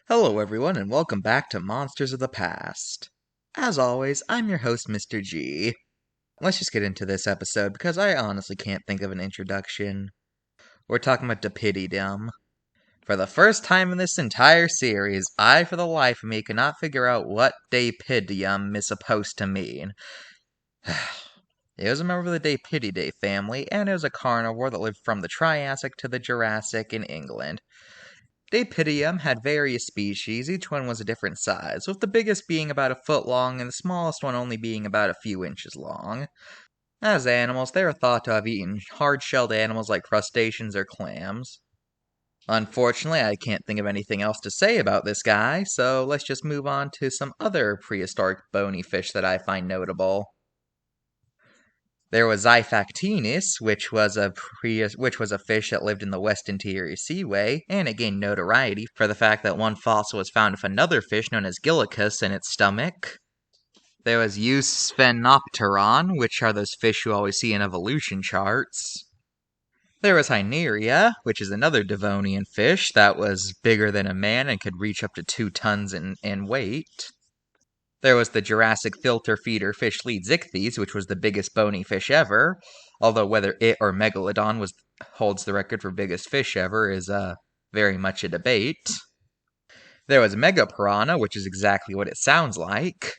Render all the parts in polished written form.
Hello everyone and welcome back to Monsters of the Past. As always, I'm your host Mr.G. Let's just get into this episode because I honestly can't think of an introduction. We're talking about Dapedium. For the first time in this entire series, I for the life of me cannot figure out what Dapedium is supposed to mean. It was a member of the Dapedidae family, and it was a carnivore that lived from the Triassic to the Jurassic in England. Dapedium had various species, each one was a different size, with the biggest being about a foot long and the smallest one only being about a few inches long. As animals, they were thought to have eaten hard-shelled animals like crustaceans or clams. Unfortunately, I can't think of anything else to say about this guy, so let's just move on to some other prehistoric bony fish that I find notable. There was Xiphactinus, which was a fish that lived in the West Interior Seaway, and it gained notoriety for the fact that one fossil was found with another fish known as Gillicus in its stomach. There was Eusphenopteron, which are those fish you always see in evolution charts. There was Hyneria, which is another Devonian fish that was bigger than a man and could reach up to 2 tons in weight. There was the Jurassic filter feeder fish Leedzichthyes, which was the biggest bony fish ever, although whether it or Megalodon holds the record for biggest fish ever is very much a debate. There was Megapiranha, which is exactly what it sounds like.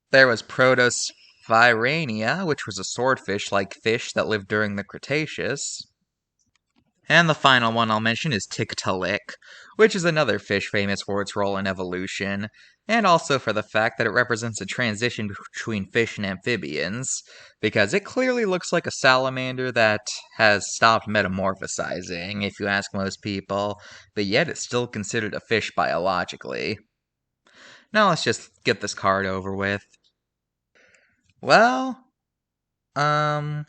There was Protosphaerania, which was a swordfish-like fish that lived during the Cretaceous. And the final one I'll mention is Tiktaalik, which is another fish famous for its role in evolution, and also for the fact that it represents a transition between fish and amphibians, because it clearly looks like a salamander that has stopped metamorphosizing, if you ask most people, but yet it's still considered a fish biologically. Now let's just get this card over with. Well, I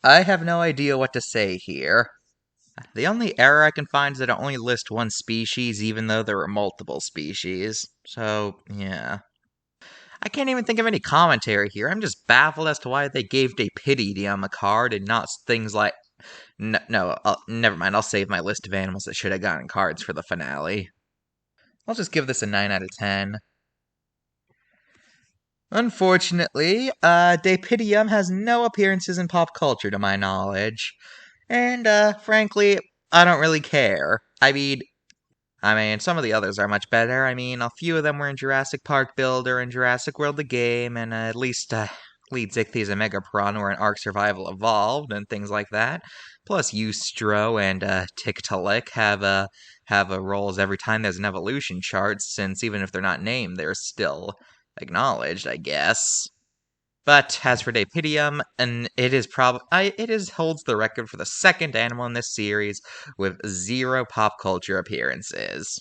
have no idea what to say here. The only error I can find is that it only lists one species, even though there are multiple species. So, yeah. I can't even think of any commentary here. I'm just baffled as to why they gave Dapedium a card and not things like... never mind. I'll save my list of animals that should have gotten cards for the finale. I'll just give this a 9 out of 10. Unfortunately, Dapedium has no appearances in pop culture to my knowledge. And, frankly, I don't really care. I mean, some of the others are much better. I mean, a few of them were in Jurassic Park Builder and Jurassic World the Game, and at least, Leedzichthyes and Megapiranha were in Ark Survival Evolved and things like that. Plus, Eustro and, Tiktaalik have roles every time there's an evolution chart, since even if they're not named, they're still acknowledged, I guess. But as for Dapedium, and it holds the record for the second animal in this series with 0 pop culture appearances.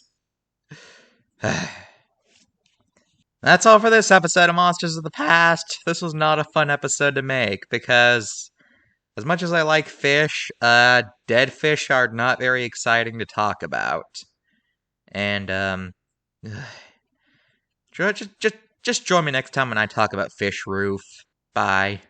That's all for this episode of Monsters of the Past. This was not a fun episode to make because, as much as I like fish, dead fish are not very exciting to talk about. And just join me next time when I talk about Fish Roof. Bye.